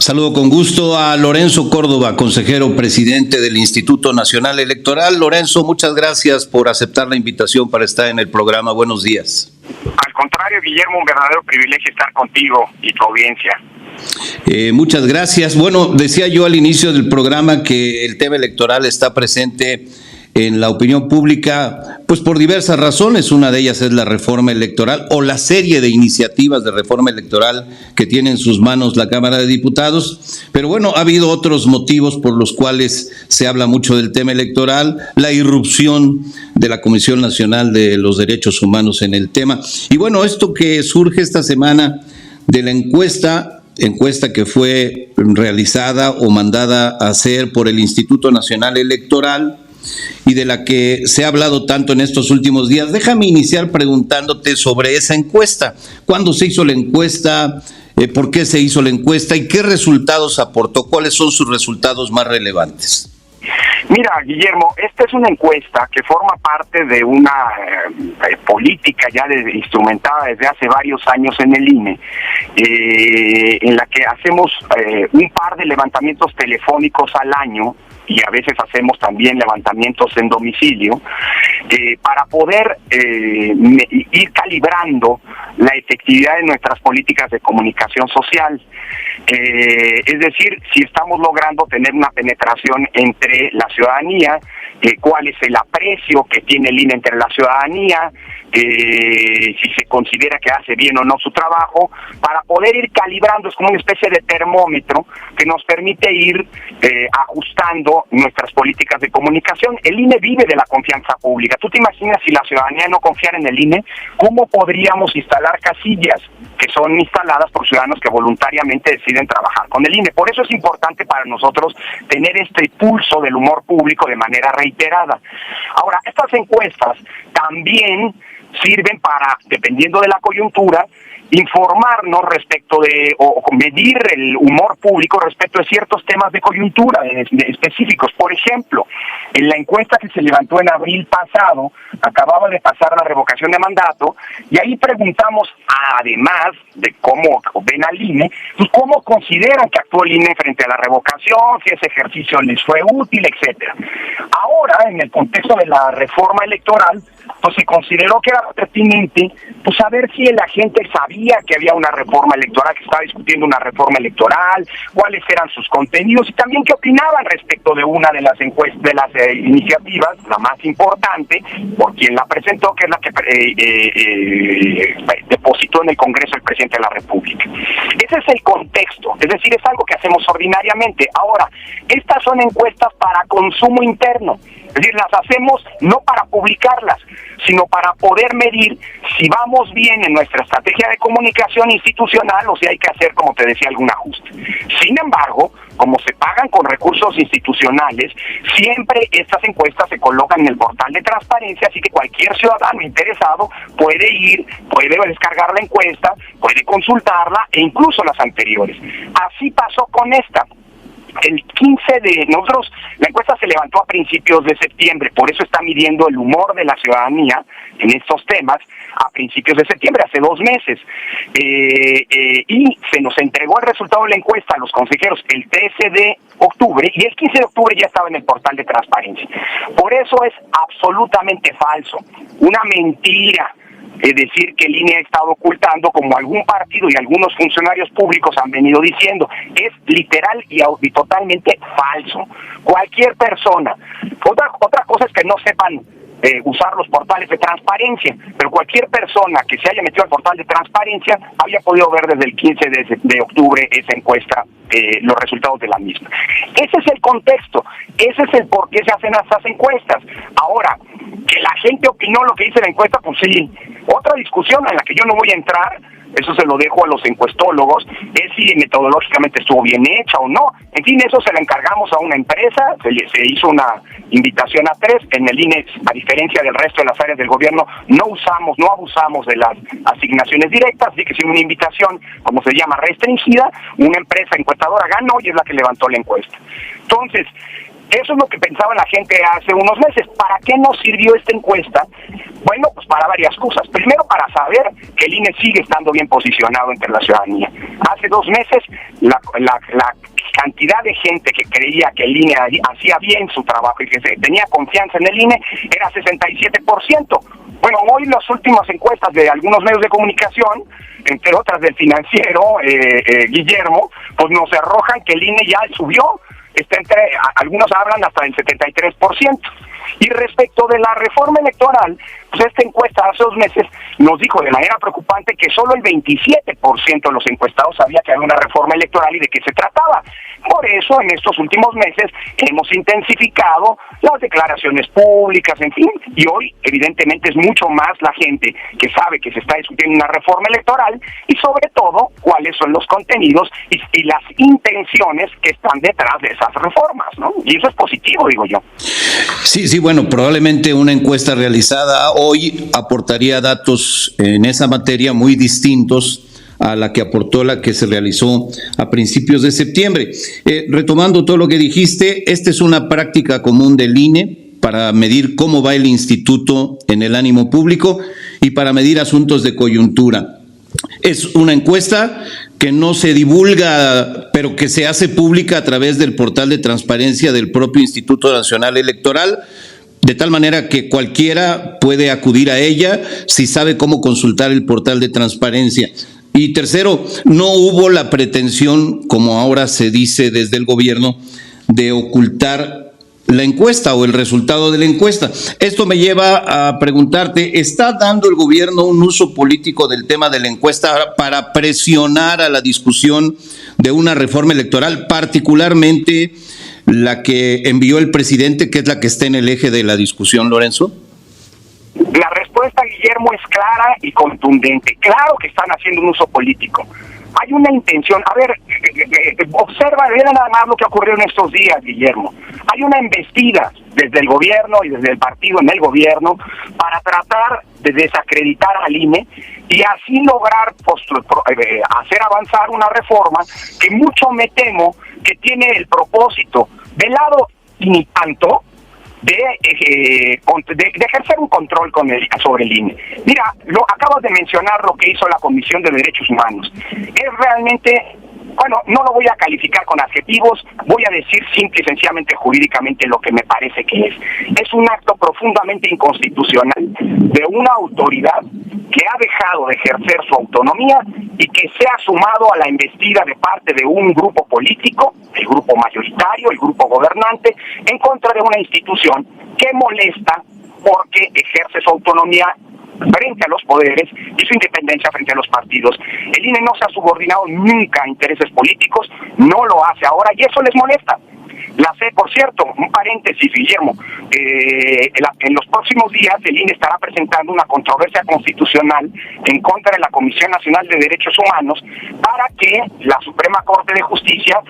Saludo con gusto a Lorenzo Córdoba, consejero presidente del Instituto Nacional Electoral. Lorenzo, muchas gracias por aceptar la invitación para estar en el programa. Buenos días. Al contrario, Guillermo, un verdadero privilegio estar contigo y tu audiencia. Muchas gracias. Bueno, decía yo al inicio del programa que el tema electoral está presente en la opinión pública, pues por diversas razones. Una de ellas es la reforma electoral o la serie de iniciativas de reforma electoral que tiene en sus manos la Cámara de Diputados. Pero bueno, ha habido otros motivos por los cuales se habla mucho del tema electoral, la irrupción de la Comisión Nacional de los Derechos Humanos en el tema. Y bueno, esto que surge esta semana de la encuesta que fue realizada o mandada a hacer por el Instituto Nacional Electoral, y de la que se ha hablado tanto en estos últimos días. Déjame iniciar preguntándote sobre esa encuesta. ¿Cuándo se hizo la encuesta? ¿Por qué se hizo la encuesta? ¿Y qué resultados aportó? ¿Cuáles son sus resultados más relevantes? Mira, Guillermo, esta es una encuesta que forma parte de una política ya instrumentada desde hace varios años en el INE, en la que hacemos un par de levantamientos telefónicos al año, y a veces hacemos también levantamientos en domicilio, para poder ir calibrando la efectividad de nuestras políticas de comunicación social. Es decir, si estamos logrando tener una penetración entre la ciudadanía, cuál es el aprecio que tiene el INE entre la ciudadanía, si se considera que hace bien o no su trabajo, para poder ir calibrando. Es como una especie de termómetro que nos permite ir ajustando nuestras políticas de comunicación. El INE vive de la confianza pública. ¿Tú te imaginas si la ciudadanía no confiara en el INE? ¿Cómo podríamos instalar casillas que son instaladas por ciudadanos que voluntariamente deciden trabajar con el INE? Por eso es importante para nosotros tener este pulso del humor público de manera reiterada. Ahora, estas encuestas también sirven para, dependiendo de la coyuntura, informarnos respecto de, o medir el humor público respecto de ciertos temas de coyuntura específicos. Por ejemplo, en la encuesta que se levantó en abril pasado, acababa de pasar la revocación de mandato, y ahí preguntamos, además de cómo ven al INE, pues cómo consideran que actuó el INE frente a la revocación, si ese ejercicio les fue útil, etcétera. Ahora, en el contexto de la reforma electoral, pues se consideró que era pertinente pues saber si la gente sabía que había una reforma electoral, que estaba discutiendo una reforma electoral, cuáles eran sus contenidos y también qué opinaban respecto de una de las encuestas, de las iniciativas, la más importante, por quien la presentó, que es la que depositó en el Congreso el presidente de la República. Ese es el contexto, es decir, es algo que hacemos ordinariamente. Ahora, estas son encuestas para consumo interno. Es decir, las hacemos no para publicarlas, sino para poder medir si vamos bien en nuestra estrategia de comunicación institucional o si hay que hacer, como te decía, algún ajuste. Sin embargo, como se pagan con recursos institucionales, siempre estas encuestas se colocan en el portal de transparencia, así que cualquier ciudadano interesado puede ir, puede descargar la encuesta, puede consultarla e incluso las anteriores. Así pasó con esta. El 15 de nosotros, la encuesta se levantó a principios de septiembre, por eso está midiendo el humor de la ciudadanía en estos temas a principios de septiembre, hace 2 meses. Y se nos entregó el resultado de la encuesta a los consejeros el 13 de octubre y el 15 de octubre ya estaba en el portal de transparencia. Por eso es absolutamente falso, una mentira. Es decir, que el INE ha estado ocultando, como algún partido y algunos funcionarios públicos han venido diciendo. Es literal y totalmente falso. Cualquier persona. Otra cosa es que no sepan usar los portales de transparencia, pero cualquier persona que se haya metido al portal de transparencia había podido ver desde el 15 de octubre esa encuesta, los resultados de la misma. Ese es el contexto, ese es el por qué se hacen estas encuestas. Ahora, que la gente opinó lo que dice la encuesta, pues sí. Otra discusión en la que yo no voy a entrar, eso se lo dejo a los encuestólogos, es si metodológicamente estuvo bien hecha o no. En fin, eso se lo encargamos a una empresa, se hizo una invitación a 3, en el INE, a diferencia del resto de las áreas del gobierno, no abusamos de las asignaciones directas, así que si una invitación, como se llama, restringida, una empresa encuestadora ganó y es la que levantó la encuesta. Entonces, Eso es lo que pensaba la gente hace unos meses. ¿Para qué nos sirvió esta encuesta? Bueno, pues para varias cosas. Primero, para saber que el INE sigue estando bien posicionado entre la ciudadanía. Hace 2 meses, la cantidad de gente que creía que el INE hacía bien su trabajo y que tenía confianza en el INE era 67%. Bueno, hoy las últimas encuestas de algunos medios de comunicación, entre otras del Financiero, Guillermo, pues nos arrojan que el INE ya subió. Algunos hablan hasta del 73%. Y respecto de la reforma electoral, pues esta encuesta hace 2 meses nos dijo de manera preocupante que solo el 27% de los encuestados sabía que había una reforma electoral y de qué se trataba. Por eso, en estos últimos meses hemos intensificado las declaraciones públicas, en fin, y hoy evidentemente es mucho más la gente que sabe que se está discutiendo una reforma electoral y sobre todo cuáles son los contenidos y las intenciones que están detrás de esas reformas, ¿no? Y eso es positivo, digo yo. Sí, bueno, probablemente una encuesta realizada hoy aportaría datos en esa materia muy distintos a la que aportó la que se realizó a principios de septiembre. Retomando todo lo que dijiste, esta es una práctica común del INE para medir cómo va el instituto en el ánimo público y para medir asuntos de coyuntura. Es una encuesta que no se divulga, pero que se hace pública a través del portal de transparencia del propio Instituto Nacional Electoral, de tal manera que cualquiera puede acudir a ella si sabe cómo consultar el portal de transparencia. Y tercero, no hubo la pretensión, como ahora se dice desde el gobierno, de ocultar la encuesta o el resultado de la encuesta. Esto me lleva a preguntarte, ¿está dando el gobierno un uso político del tema de la encuesta para presionar a la discusión de una reforma electoral, particularmente la que envió el presidente, que es la que está en el eje de la discusión, Lorenzo? La respuesta, Guillermo, es clara y contundente. Claro que están haciendo un uso político. Hay una intención. A ver, observa, mira nada más lo que ocurrió en estos días, Guillermo. Hay una embestida desde el gobierno y desde el partido en el gobierno para tratar de desacreditar al INE y así lograr hacer avanzar una reforma que mucho me temo que tiene el propósito, velado y ni tanto, de ejercer un control sobre el INE. Mira, acabas de mencionar lo que hizo la Comisión de Derechos Humanos. Es realmente, bueno, no lo voy a calificar con adjetivos, voy a decir simple y sencillamente jurídicamente lo que me parece que es. Es un acto profundamente inconstitucional de una autoridad que ha dejado de ejercer su autonomía y que se ha sumado a la embestida de parte de un grupo político, el grupo mayoritario, el grupo gobernante, en contra de una institución que molesta porque ejerce su autonomía frente a los poderes y su independencia frente a los partidos. El INE no se ha subordinado nunca a intereses políticos, no lo hace ahora y eso les molesta. La sé, por cierto, un paréntesis, Guillermo, en los próximos días el INE estará presentando una controversia constitucional en contra de la Comisión Nacional de Derechos Humanos para que la Suprema Corte de Justicia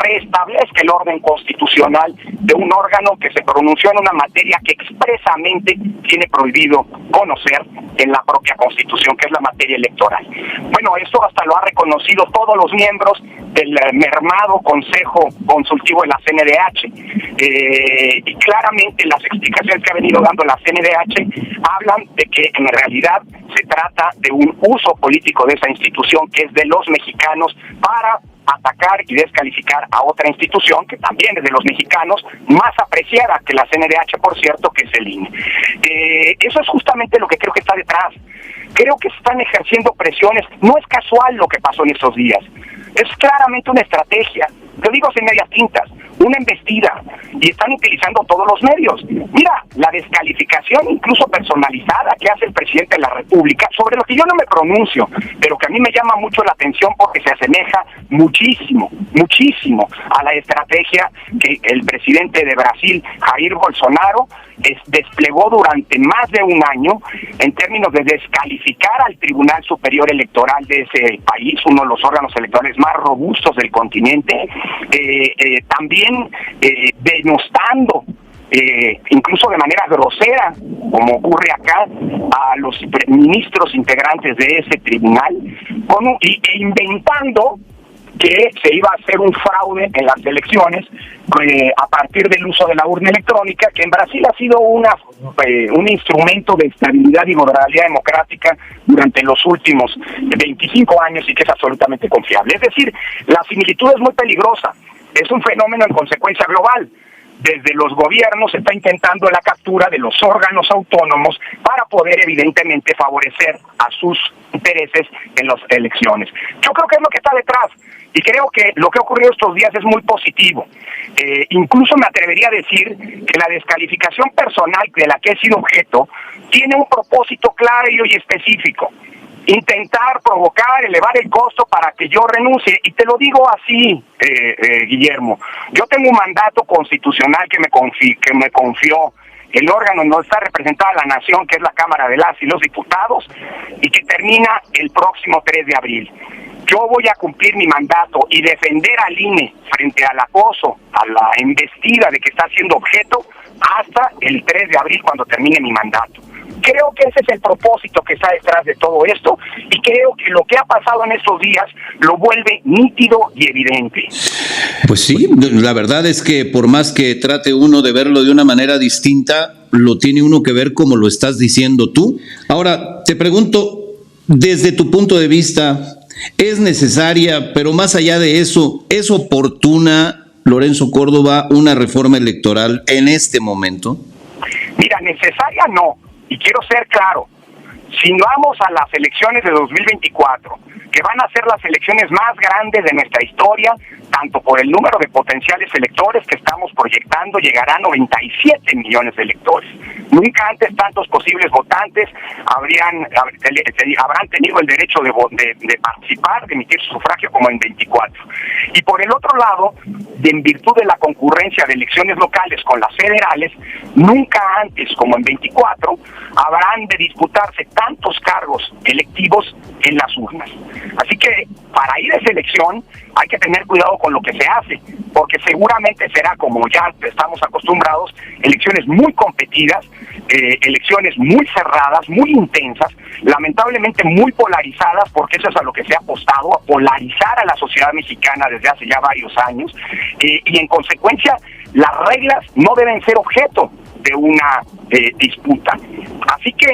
restablezca el orden constitucional de un órgano que se pronunció en una materia que expresamente tiene prohibido conocer en la propia Constitución, que es la materia electoral. Bueno, esto hasta lo ha reconocido todos los miembros del mermado Consejo Consultivo de la CNDH, y claramente las explicaciones que ha venido dando la CNDH hablan de que en realidad se trata de un uso político de esa institución que es de los mexicanos para atacar y descalificar a otra institución que también es de los mexicanos, más apreciada que la CNDH, por cierto, que es el INE. Eso es justamente lo que creo que está detrás. Creo que se están ejerciendo presiones. No es casual lo que pasó en estos días. Es claramente una estrategia. Lo digo sin medias tintas, una embestida, y están utilizando todos los medios. Mira, la descalificación incluso personalizada que hace el presidente de la República, sobre lo que yo no me pronuncio, pero que a mí me llama mucho la atención porque se asemeja muchísimo a la estrategia que el presidente de Brasil, Jair Bolsonaro, desplegó durante más de un año en términos de descalificar al Tribunal Superior Electoral de ese país, uno de los órganos electorales más robustos del continente, también denostando incluso de manera grosera, como ocurre acá, a los ministros integrantes de ese tribunal, e inventando que se iba a hacer un fraude en las elecciones a partir del uso de la urna electrónica, que en Brasil ha sido un instrumento de estabilidad y gobernabilidad democrática durante los últimos 25 años y que es absolutamente confiable. Es decir, la similitud es muy peligrosa, es un fenómeno en consecuencia global. Desde los gobiernos se está intentando la captura de los órganos autónomos para poder evidentemente favorecer a sus intereses en las elecciones. Yo creo que es lo que está detrás y creo que lo que ha ocurrido estos días es muy positivo. Incluso me atrevería a decir que la descalificación personal de la que he sido objeto tiene un propósito claro y específico: intentar provocar, elevar el costo para que yo renuncie. Y te lo digo así, Guillermo, yo tengo un mandato constitucional que me confió el órgano en donde está representada la nación, que es la Cámara de las y los Diputados, y que termina el próximo 3 de abril. Yo voy a cumplir mi mandato y defender al INE frente al acoso, a la embestida de que está siendo objeto, hasta el 3 de abril, cuando termine mi mandato. Creo que ese es el propósito que está detrás de todo esto, y creo que lo que ha pasado en estos días lo vuelve nítido y evidente. Pues sí, la verdad es que por más que trate uno de verlo de una manera distinta, lo tiene uno que ver como lo estás diciendo tú. Ahora, te pregunto, desde tu punto de vista, ¿es necesaria, pero más allá de eso, es oportuna, Lorenzo Córdoba, una reforma electoral en este momento? Mira, necesaria no. Y quiero ser claro, si vamos a las elecciones de 2024, que van a ser las elecciones más grandes de nuestra historia, tanto por el número de potenciales electores que estamos proyectando, llegará a 97 millones de electores. Nunca antes tantos posibles votantes habrán tenido el derecho de participar, de emitir su sufragio como en 24. Y por el otro lado, en virtud de la concurrencia de elecciones locales con las federales, nunca antes como en 24 habrán de disputarse tantos cargos electivos en las urnas. Así que para ir a esa elección hay que tener cuidado con lo que se hace, porque seguramente será, como ya estamos acostumbrados, elecciones muy competidas, elecciones muy cerradas, muy intensas, lamentablemente muy polarizadas, porque eso es a lo que se ha apostado, a polarizar a la sociedad mexicana desde hace ya varios años, y en consecuencia las reglas no deben ser objeto de una disputa. Así que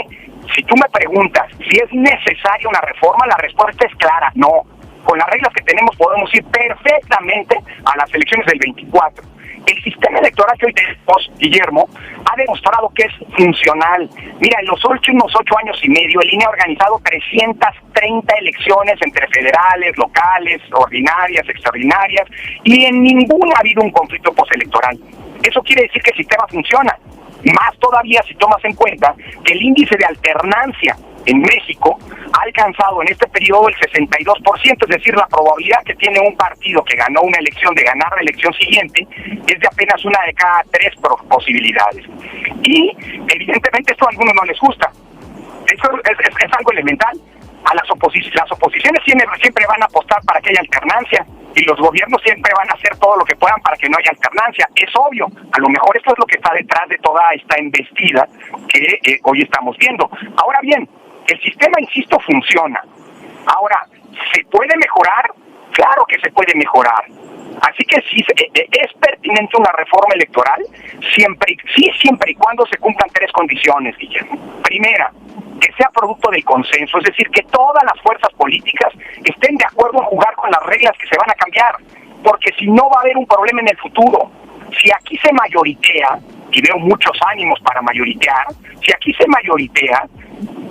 si tú me preguntas si es necesaria una reforma, la respuesta es clara: no. Con las reglas que tenemos podemos ir perfectamente a las elecciones del 24. El sistema electoral que hoy tenemos, Guillermo, ha demostrado que es funcional. Mira, en los últimos 8 años y medio, el INE ha organizado 330 elecciones entre federales, locales, ordinarias, extraordinarias, y en ninguna ha habido un conflicto postelectoral. Eso quiere decir que el sistema funciona. Más todavía si tomas en cuenta que el índice de alternancia en México ha alcanzado en este periodo el 62%, es decir, la probabilidad que tiene un partido que ganó una elección de ganar la elección siguiente es de apenas una de cada 3 posibilidades. Y evidentemente esto a algunos no les gusta. Eso es algo elemental. Las oposiciones siempre van a apostar para que haya alternancia, y los gobiernos siempre van a hacer todo lo que puedan para que no haya alternancia. Es obvio, a lo mejor esto es lo que está detrás de toda esta embestida que hoy estamos viendo. Ahora bien, el sistema, insisto, funciona. Ahora, ¿se puede mejorar? Claro que se puede mejorar. Así que sí, es pertinente una reforma electoral siempre y cuando se cumplan 3 condiciones, Guillermo. Primera, que sea producto del consenso, es decir, que todas las fuerzas políticas estén de acuerdo en jugar con las reglas que se van a cambiar, porque si no va a haber un problema en el futuro. Si aquí se mayoritea, y veo muchos ánimos para mayoritear, si aquí se mayoritea,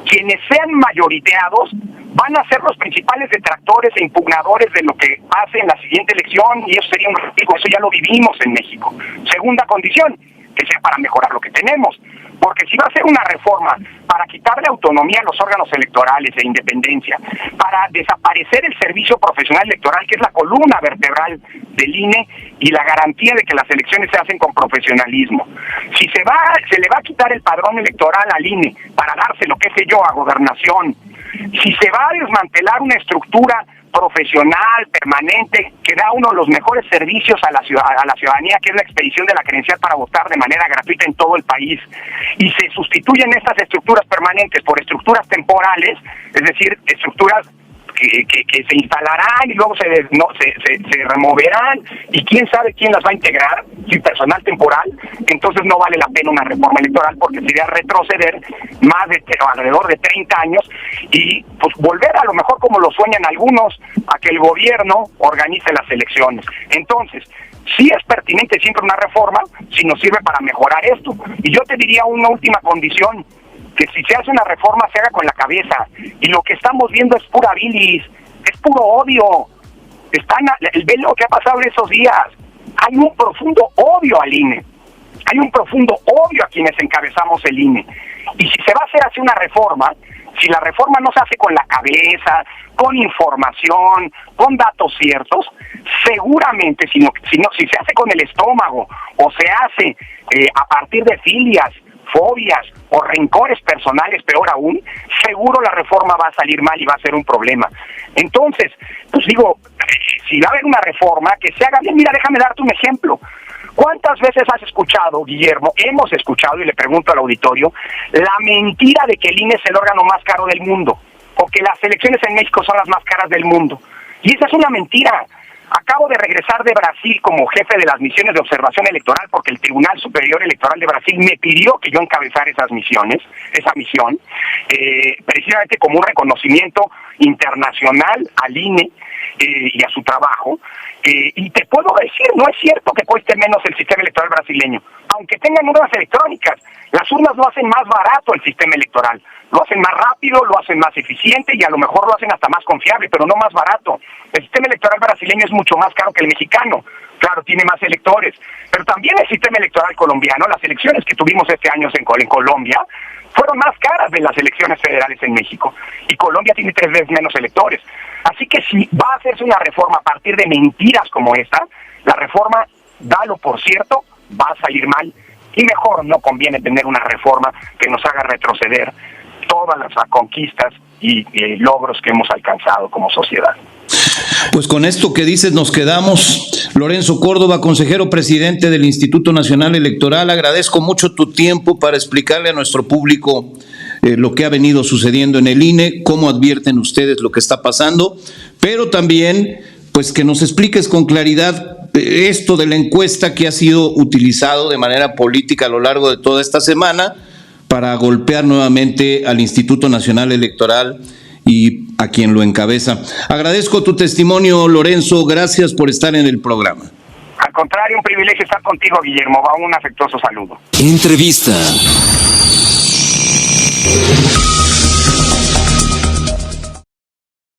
quienes sean mayoriteados van a ser los principales detractores e impugnadores de lo que pase en la siguiente elección, y eso sería un riesgo. Eso ya lo vivimos en México. Segunda condición, que sea para mejorar lo que tenemos, porque si va a ser una reforma para quitarle autonomía a los órganos electorales de independencia, para desaparecer el servicio profesional electoral, que es la columna vertebral del INE y la garantía de que las elecciones se hacen con profesionalismo, si se le va a quitar el padrón electoral al INE para dárselo, qué sé yo, a Gobernación, si se va a desmantelar una estructura profesional, permanente, que da uno de los mejores servicios a la ciudadanía, que es la expedición de la credencial para votar de manera gratuita en todo el país, y se sustituyen estas estructuras permanentes por estructuras temporales, es decir, estructuras que se instalarán y luego se removerán, y quién sabe quién las va a integrar, si personal temporal. Entonces no vale la pena una reforma electoral, porque sería retroceder alrededor de 30 años y pues volver, a lo mejor como lo sueñan algunos, a que el gobierno organice las elecciones. Entonces, sí es pertinente siempre una reforma si nos sirve para mejorar esto. Y yo te diría una última condición: que si se hace una reforma se haga con la cabeza. Y lo que estamos viendo es pura bilis, es puro odio. Ve lo que ha pasado en esos días. Hay un profundo odio al INE. Hay un profundo odio a quienes encabezamos el INE. Y si se va a hacer así una reforma, si la reforma no se hace con la cabeza, con información, con datos ciertos, seguramente si se hace con el estómago, o se hace a partir de filias, fobias o rencores personales, peor aún, seguro la reforma va a salir mal y va a ser un problema. Entonces, pues digo, si va a haber una reforma, que se haga bien. Mira, déjame darte un ejemplo. ¿Cuántas veces has escuchado, Guillermo, hemos escuchado, y le pregunto al auditorio, la mentira de que el INE es el órgano más caro del mundo, o que las elecciones en México son las más caras del mundo? Y esa es una mentira. Acabo de regresar de Brasil como jefe de las misiones de observación electoral, porque el Tribunal Superior Electoral de Brasil me pidió que yo encabezara esa misión, precisamente como un reconocimiento internacional al INE y a su trabajo. Y te puedo decir, no es cierto que cueste menos el sistema electoral brasileño, aunque tengan urnas electrónicas. Las urnas lo hacen más barato el sistema electoral, lo hacen más rápido, lo hacen más eficiente y a lo mejor lo hacen hasta más confiable, pero no más barato. El sistema electoral brasileño es mucho más caro que el mexicano. Claro, tiene más electores, pero también el sistema electoral colombiano, las elecciones que tuvimos este año en Colombia, fueron más caras de las elecciones federales en México, y Colombia tiene 3 veces menos electores. Así que si va a hacerse una reforma a partir de mentiras como esta, la reforma, dalo por cierto, va a salir mal, y mejor no conviene tener una reforma que nos haga retroceder todas las conquistas y logros que hemos alcanzado como sociedad. Pues con esto que dices nos quedamos. Lorenzo Córdoba, consejero presidente del Instituto Nacional Electoral, agradezco mucho tu tiempo para explicarle a nuestro público lo que ha venido sucediendo en el INE, cómo advierten ustedes lo que está pasando, pero también pues que nos expliques con claridad esto de la encuesta que ha sido utilizado de manera política a lo largo de toda esta semana para golpear nuevamente al Instituto Nacional Electoral y a quien lo encabeza. Agradezco tu testimonio, Lorenzo, gracias por estar en el programa. Al contrario, un privilegio estar contigo, Guillermo. Va un afectuoso saludo. Entrevista.